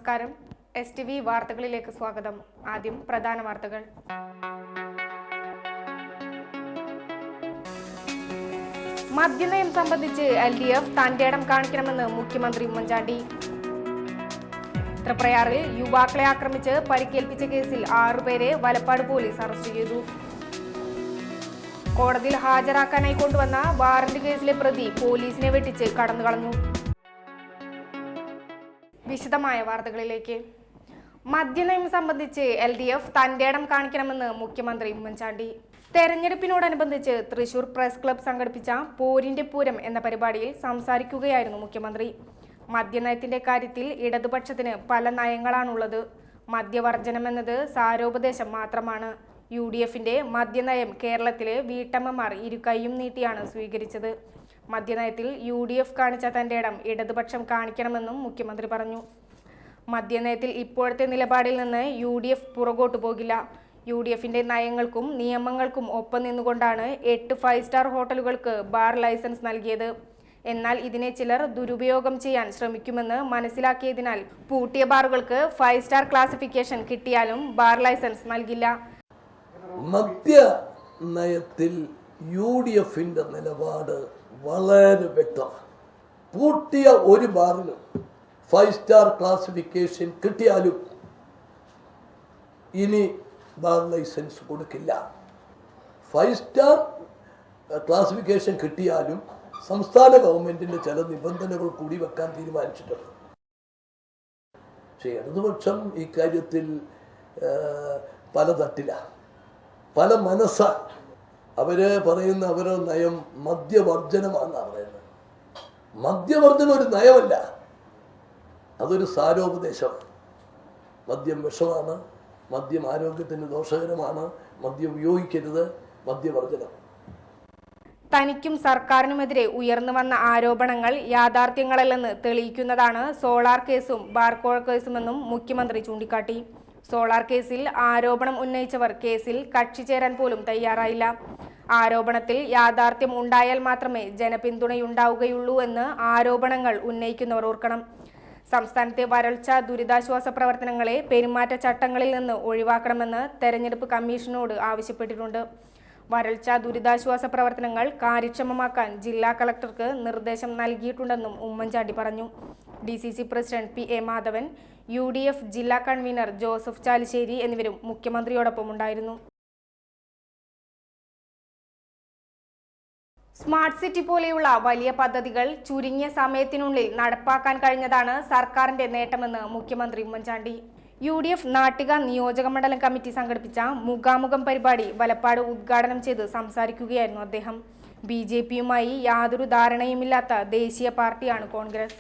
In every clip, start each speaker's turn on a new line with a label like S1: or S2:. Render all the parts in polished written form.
S1: നമസ്കാരം. STV വാർത്തകളിലേക്ക് സ്വാഗതം. ആദ്യം പ്രധാന വാർത്തകൾ. മദ്യനയം സംബന്ധിച്ച് LDF തന്റേടം കാണിക്കണമെന്ന് മുഖ്യമന്ത്രി ഉമ്മൻചാണ്ടി. തൃപ്രയാറിൽ യുവാക്കളെ ആക്രമിച്ച് പരിക്കേൽപ്പിച്ച കേസിൽ 6 പേരെ വലപ്പാട് പോലീസ് അറസ്റ്റ് ചെയ്തു. കോടതിയിൽ ഹാജരാക്കാനായി കൊണ്ടുവന്ന വാറന്റ് കേസിലെ പ്രതി പോലീസിനെ വെട്ടിച്ച് കടന്നുകളഞ്ഞു. വിശദമായ വാർത്തകളിലേക്ക്. മദ്യനയം സംബന്ധിച്ച് LDF തന്റേടം കാണിക്കണമെന്ന് മുഖ്യമന്ത്രി ഉമ്മൻചാണ്ടി. തെരഞ്ഞെടുപ്പിനോടനുബന്ധിച്ച് തൃശൂർ പ്രസ് ക്ലബ് സംഘടിപ്പിച്ച പോരിന്റെ പൂരം എന്ന പരിപാടിയിൽ സംസാരിക്കുകയായിരുന്നു മുഖ്യമന്ത്രി. മദ്യനയത്തിന്റെ കാര്യത്തിൽ ഇടതുപക്ഷത്തിന് പല നയങ്ങളാണുള്ളത്. മദ്യവർജനമെന്നത് സാരോപദേശം മാത്രമാണ്. UDFന്റെ മദ്യനയം കേരളത്തിലെ വീട്ടമ്മമാർ ഇരുകൈയും നീട്ടിയാണ് സ്വീകരിച്ചത്. മദ്യനയത്തിൽ UDF കാണിച്ച തന്റേടം ഇടതുപക്ഷം കാണിക്കണമെന്നും മുഖ്യമന്ത്രി പറഞ്ഞു. മദ്യനയത്തിൽ ഇപ്പോഴത്തെ നിലപാടിൽ നിന്ന് UDF പുറകോട്ടു പോകില്ല. UDFന്റെ നയങ്ങൾക്കും നിയമങ്ങൾക്കും ഒപ്പം നിന്നുകൊണ്ടാണ് 8 5 സ്റ്റാർ ഹോട്ടലുകൾക്ക് ബാർ ലൈസൻസ് നൽകിയത്. എന്നാൽ ഇതിനെ ചിലർ ദുരുപയോഗം ചെയ്യാൻ ശ്രമിക്കുമെന്ന് മനസ്സിലാക്കിയതിനാൽ പൂട്ടിയ ബാറുകൾക്ക് 5 സ്റ്റാർ ക്ലാസിഫിക്കേഷൻ കിട്ടിയാലും ബാർ ലൈസൻസ് നൽകില്ല.
S2: മദ്യ നയത്തിൽ UDFന്റെ നിലപാട് വളരെ വ്യക്തമാണ്. പൂട്ടിയ ഒരു ബാറിനും 5 സ്റ്റാർ ക്ലാസിഫിക്കേഷൻ കിട്ടിയാലും ഇനി ബാർ ലൈസൻസ് കൊടുക്കില്ല. 5 സ്റ്റാർ ക്ലാസിഫിക്കേഷൻ കിട്ടിയാലും സംസ്ഥാന ഗവൺമെന്റിന്റെ ചില നിബന്ധനകൾ കൂടി വെക്കാൻ തീരുമാനിച്ചിട്ടുണ്ട്. പക്ഷേ ഇടതുപക്ഷം ഇക്കാര്യത്തിൽ പല തട്ടിലാണ്, പല മനസ്സാണ്. അവര് പറയുന്ന അവരുടെ നയം മദ്യവർജനമാണെന്നാണ് പറയുന്നത്. മദ്യവർജനം ഒരു നയമല്ല, അതൊരു സാരോപദേശമാണ്. മദ്യം വിഷമാണ്, മദ്യം ആരോഗ്യത്തിന് ദോഷകരമാണ്, മദ്യം ഉപയോഗിക്കരുത്, മദ്യവർജനം.
S1: തനിക്കും സർക്കാരിനുമെതിരെ ഉയർന്നു വന്ന ആരോപണങ്ങൾ യാഥാർത്ഥ്യങ്ങളല്ലെന്ന് തെളിയിക്കുന്നതാണ് സോളാർ കേസും ബാർകോഴ കേസുമെന്നും മുഖ്യമന്ത്രി ചൂണ്ടിക്കാട്ടി. സോളാർ കേസിൽ ആരോപണം ഉന്നയിച്ചവർ കേസിൽ കക്ഷി ചേരാൻ പോലും തയ്യാറായില്ല. ആരോപണത്തിൽ യാഥാർത്ഥ്യം ഉണ്ടായാൽ മാത്രമേ ജനപിന്തുണയുണ്ടാവുകയുള്ളൂ എന്ന് ആരോപണങ്ങൾ ഉന്നയിക്കുന്നവർ ഓർക്കണം. സംസ്ഥാനത്തെ വരൾച്ച ദുരിതാശ്വാസ പ്രവർത്തനങ്ങളെ പെരുമാറ്റച്ചട്ടങ്ങളിൽ നിന്ന് ഒഴിവാക്കണമെന്ന് തെരഞ്ഞെടുപ്പ് കമ്മീഷനോട് ആവശ്യപ്പെട്ടിട്ടുണ്ട്. വരൾച്ച ദുരിതാശ്വാസ പ്രവർത്തനങ്ങൾ കാര്യക്ഷമമാക്കാൻ ജില്ലാ കളക്ടർക്ക് നിർദ്ദേശം നൽകിയിട്ടുണ്ടെന്നും ഉമ്മൻചാണ്ടി പറഞ്ഞു. DCC president PA Madhavan, UDF ജില്ലാ കൺവീനർ ജോസഫ് ചാലിശ്ശേരി എന്നിവരും മുഖ്യമന്ത്രിയോടൊപ്പം ഉണ്ടായിരുന്നു. സ്മാർട്ട് സിറ്റി പോലെയുള്ള വലിയ പദ്ധതികൾ ചുരുങ്ങിയ സമയത്തിനുള്ളിൽ നടപ്പാക്കാൻ കഴിഞ്ഞതാണ് സർക്കാരിന്റെ നേട്ടമെന്ന് മുഖ്യമന്ത്രി ഉമ്മൻചാണ്ടി. UDF നാട്ടിക നിയോജക മണ്ഡലം കമ്മിറ്റി സംഘടിപ്പിച്ച മുഖാമുഖം പരിപാടി വലപ്പാട് ഉദ്ഘാടനം ചെയ്ത് സംസാരിക്കുകയായിരുന്നു അദ്ദേഹം. BJPയുമായി യാതൊരു ധാരണയുമില്ലാത്ത ദേശീയ പാർട്ടിയാണ് കോൺഗ്രസ്.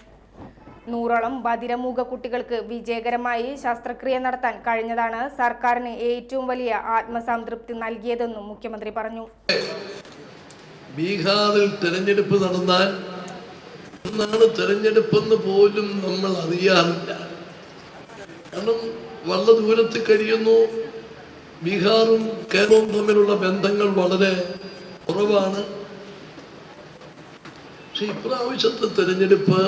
S1: 100ഓളം ബധിരമൂക കുട്ടികൾക്ക് വിജയകരമായി ശസ്ത്രക്രിയ നടത്താൻ കഴിഞ്ഞതാണ് സർക്കാരിന് ഏറ്റവും വലിയ ആത്മസംതൃപ്തി നൽകിയതെന്നും മുഖ്യമന്ത്രി പറഞ്ഞു.
S2: ബീഹാറിൽ തെരഞ്ഞെടുപ്പ് നടന്നാൽ എന്നാണ് തെരഞ്ഞെടുപ്പെന്ന് പോലും നമ്മൾ അറിയാറില്ല. കാരണം വളരെ ദൂരത്ത് കഴിയുന്നു. ബീഹാറും കേരളവും തമ്മിലുള്ള ബന്ധങ്ങൾ വളരെ കുറവാണ്. പക്ഷെ ഇപ്രാവശ്യത്തെ തെരഞ്ഞെടുപ്പ്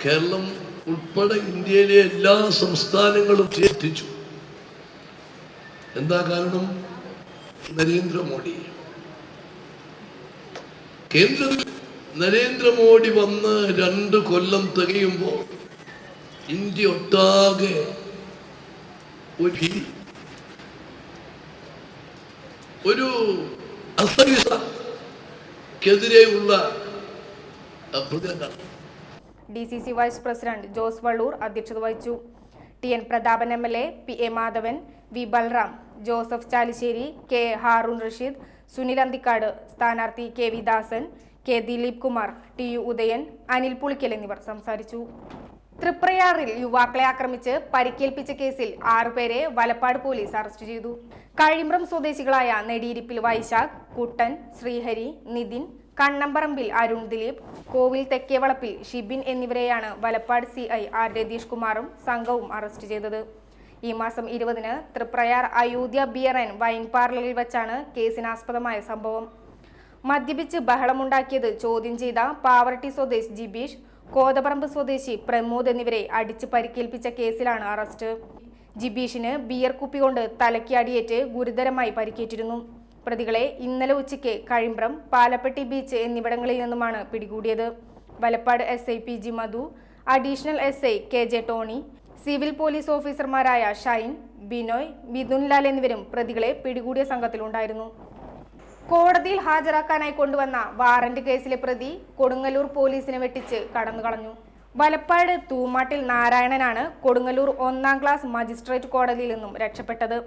S2: കേരളം ഉൾപ്പെടെ ഇന്ത്യയിലെ എല്ലാ സംസ്ഥാനങ്ങളും എത്തിച്ചു. എന്താ കാരണം? നരേന്ദ്രമോദി. കേന്ദ്രത്തിൽ നരേന്ദ്രമോദി വന്ന് 2 കൊല്ലം തികയുമ്പോൾ ഇന്ത്യ ഒട്ടാകെ ഒരു അസഹിഷ്ണുതയ്ക്കെതിരെയുള്ള
S1: DCC vice president Jose Valloor അധ്യക്ഷത വഹിച്ചു. TN Prathapan MLA, PA Madhavan, V Balram, Joseph Chalissery, K Haroon Rasheed, Sunil Anthikad, സ്ഥാനാർത്ഥി KV ദാസൻ, K ദിലീപ് കുമാർ, TU ഉദയൻ, അനിൽ പുളിക്കൽ എന്നിവർ സംസാരിച്ചു. തൃപ്രയാറിൽ യുവാക്കളെ ആക്രമിച്ച് പരിക്കേൽപ്പിച്ച കേസിൽ 6 പേരെ വലപ്പാട് പോലീസ് അറസ്റ്റ് ചെയ്തു. കഴിമ്പ്രം സ്വദേശികളായ നെടിയിരിപ്പിൽ വൈശാഖ്, കുട്ടൻ, ശ്രീഹരി, നിതിൻ, കണ്ണമ്പറമ്പിൽ അരുൺ ദിലീപ്, കോവിൽ തെക്കേവളപ്പിൽ ഷിബിൻ എന്നിവരെയാണ് വലപ്പാട് CI R രതീഷ് കുമാറും സംഘവും അറസ്റ്റ് ചെയ്തത്. ഈ മാസം 20-ന് Thriprayar Ayodhya beer and wine പാർലറിൽ വെച്ചാണ് കേസിനാസ്പദമായ സംഭവം. മദ്യപിച്ച് ബഹളമുണ്ടാക്കിയത് ചോദ്യം ചെയ്ത പാവർട്ടി സ്വദേശ് ജിബീഷ് കോതപറമ്പ് സ്വദേശി പ്രമോദ് എന്നിവരെ അടിച്ച് പരിക്കേൽപ്പിച്ച കേസിലാണ് അറസ്റ്റ്. ജിബീഷിന് ബിയർ കുപ്പി കൊണ്ട് തലയ്ക്ക് അടിയേറ്റ് ഗുരുതരമായി പരിക്കേറ്റിരുന്നു. പ്രതികളെ ഇന്നലെ ഉച്ചയ്ക്ക് കഴിമ്പ്രം, പാലപ്പെട്ടി ബീച്ച് എന്നിവിടങ്ങളിൽ നിന്നുമാണ് പിടികൂടിയത്. Valappad SI PG Madhu, additional SI KJ Tony, civil police ഓഫീസർമാരായ ഷൈൻ, ബിനോയ്, മിഥുൻലാൽ എന്നിവരും പ്രതികളെ പിടികൂടിയ സംഘത്തിലുണ്ടായിരുന്നു. കോടതിയിൽ ഹാജരാക്കാനായി കൊണ്ടുവന്ന വാറന്റ് കേസിലെ പ്രതി കൊടുങ്ങല്ലൂർ പോലീസിനെ വെട്ടിച്ച് കടന്നുകളഞ്ഞു. വലപ്പാട് തൂമാട്ടിൽ നാരായണനാണ് കൊടുങ്ങല്ലൂർ 1ാം ക്ലാസ് മജിസ്ട്രേറ്റ് കോടതിയിൽ നിന്നും രക്ഷപ്പെട്ടത്.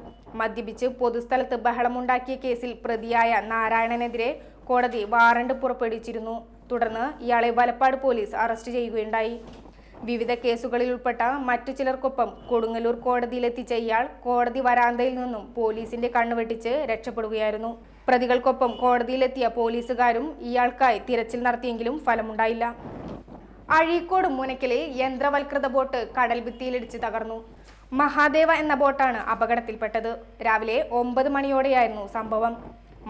S1: മദ്യപിച്ച് പൊതുസ്ഥലത്ത് ബഹളമുണ്ടാക്കിയ കേസിൽ പ്രതിയായ നാരായണനെതിരെ കോടതി വാറന്റ് പുറപ്പെടുവിച്ചിരുന്നു. തുടർന്ന് ഇയാളെ വലപ്പാട് പോലീസ് അറസ്റ്റ് ചെയ്യുകയുണ്ടായി. വിവിധ കേസുകളിൽ ഉൾപ്പെട്ട മറ്റു ചിലർക്കൊപ്പം കൊടുങ്ങല്ലൂർ കോടതിയിലെത്തിച്ച ഇയാൾ കോടതി വരാന്തയിൽ നിന്നും പോലീസിന്റെ കണ്ണുവെട്ടിച്ച് രക്ഷപ്പെടുകയായിരുന്നു. പ്രതികൾക്കൊപ്പം കോടതിയിലെത്തിയ പോലീസുകാരും ഇയാൾക്കായി തിരച്ചിൽ നടത്തിയെങ്കിലും ഫലമുണ്ടായില്ല. അഴീക്കോട് മുനക്കലിൽ യന്ത്രവൽകൃത ബോട്ട് കടൽഭിത്തിയിലിടിച്ച് തകർന്നു. മഹാദേവ എന്ന ബോട്ടാണ് അപകടത്തിൽപ്പെട്ടത്. രാവിലെ 9 മണിയോടെയായിരുന്നു സംഭവം.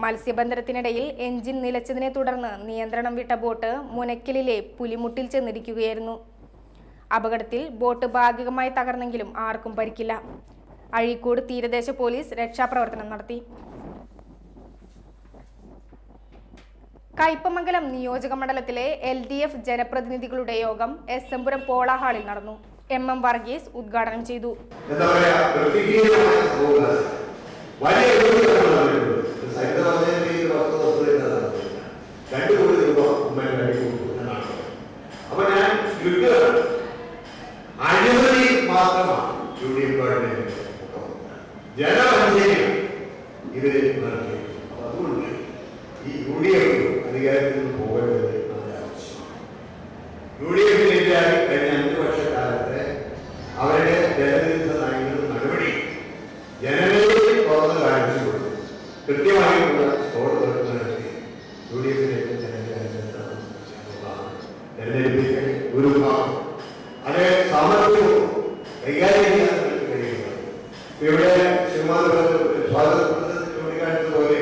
S1: മത്സ്യബന്ധനത്തിനിടയിൽ എഞ്ചിൻ നിലച്ചതിനെ തുടർന്ന് നിയന്ത്രണം വിട്ട ബോട്ട് മുനക്കലിലെ പുലിമുട്ടിൽ ചെന്നിടിക്കുകയായിരുന്നു. അപകടത്തിൽ ബോട്ട് ഭാഗികമായി തകർന്നെങ്കിലും ആർക്കും പരിക്കില്ല. അഴീക്കോട് തീരദേശ പോലീസ് രക്ഷാപ്രവർത്തനം നടത്തി. കയ്പമംഗലം നിയോജക മണ്ഡലത്തിലെ LDF ജനപ്രതിനിധികളുടെ യോഗം SM പുരം പോള ഹാളിൽ നടന്നു. MM വർഗീസ് ഉദ്ഘാടനം ചെയ്തു.
S3: അധികാരത്തിൽ പോകേണ്ടത് നമ്മുടെ ആവശ്യമാണ്. UDF-നെതിരായി കഴിഞ്ഞ 5 വർഷക്കാലത്തെ അവരുടെ ജനവിരുദ്ധ നയങ്ങളും നടപടി ജനങ്ങളിൽ തുറന്ന് കാണിച്ചു കൊടുത്തു. കൃത്യമായിട്ടുള്ള സ്കോഡ് തുറക്കുന്നതിന് UDF-ലേക്ക് തെരഞ്ഞെടുപ്പിക്കൽ ഒരു ഭാഗം അത് സാമർത്ഥ്യവും കൈകാര്യം ചെയ്യാൻ കഴിയുന്നത്. ഇവിടെ സ്വാതന്ത്ര്യത്തിൽ ചൂണ്ടിക്കാണിച്ചതുപോലെ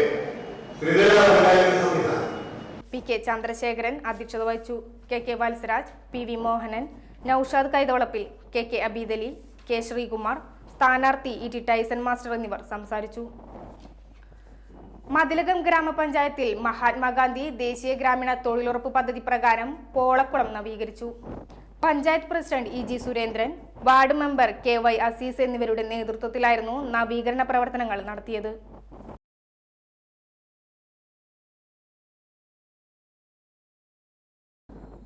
S1: PK ചന്ദ്രശേഖരൻ അധ്യക്ഷത വഹിച്ചു. KK Valsaraj, PV Mohanan, Naushad Kaitholappil, KK Abidali, K Sreekumar, സ്ഥാനാർത്ഥി ET ടൈസൺ മാസ്റ്റർ എന്നിവർ സംസാരിച്ചു. മതിലകം ഗ്രാമപഞ്ചായത്തിൽ മഹാത്മാഗാന്ധി ദേശീയ ഗ്രാമീണ തൊഴിലുറപ്പ് പദ്ധതി പ്രകാരം പോളക്കുളം നവീകരിച്ചു. Panchayat president EG Surendran, ward member KY Azeez എന്നിവരുടെ നേതൃത്വത്തിലായിരുന്നു നവീകരണ പ്രവർത്തനങ്ങൾ നടത്തിയത്.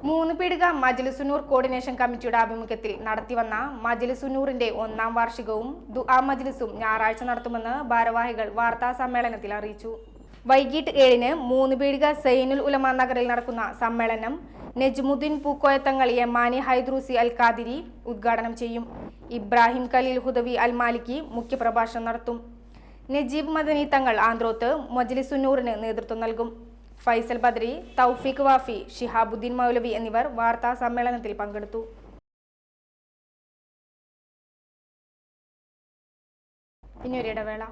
S1: മൂന്നുപീടിക മജ്ലിസുന്നൂർ കോർഡിനേഷൻ കമ്മിറ്റിയുടെ ആഭിമുഖ്യത്തിൽ നടത്തിവന്ന മജ്ലിസുന്നൂറിന്റെ 1ാം വാർഷികവും ദുആ മജ്ലിസും ഞായറാഴ്ച നടത്തുമെന്ന് ഭാരവാഹികൾ വാർത്താ സമ്മേളനത്തിൽ അറിയിച്ചു. വൈകിട്ട് 7-ന് മൂന്നുപീടിക സൈനുൽ ഉലമ നഗറിൽ നടക്കുന്ന സമ്മേളനം നജ്മുദ്ദീൻ പൂക്കോയത്തങ്ങൾ യമാനി ഹൈദ്രൂസി അൽ ഖാദിരി ഉദ്ഘാടനം ചെയ്യും. ഇബ്രാഹിം ഖലീൽ ഹുദവി അൽ മാലിക്കി മുഖ്യപ്രഭാഷണം നടത്തും. നജീബ് മദനി തങ്ങൾ ആന്ത്രോത്ത് മജ്ലിസുന്നൂറിന് നേതൃത്വം നൽകും. ഫൈസൽ ബദ്രി, തൗഫീഖ് വാഫി, ഷിഹാബുദ്ദീൻ മൗലവി എന്നിവർ വാർത്താ സമ്മേളനത്തിൽ പങ്കെടുത്തു. ഇനി ഒരു ഇടവേള.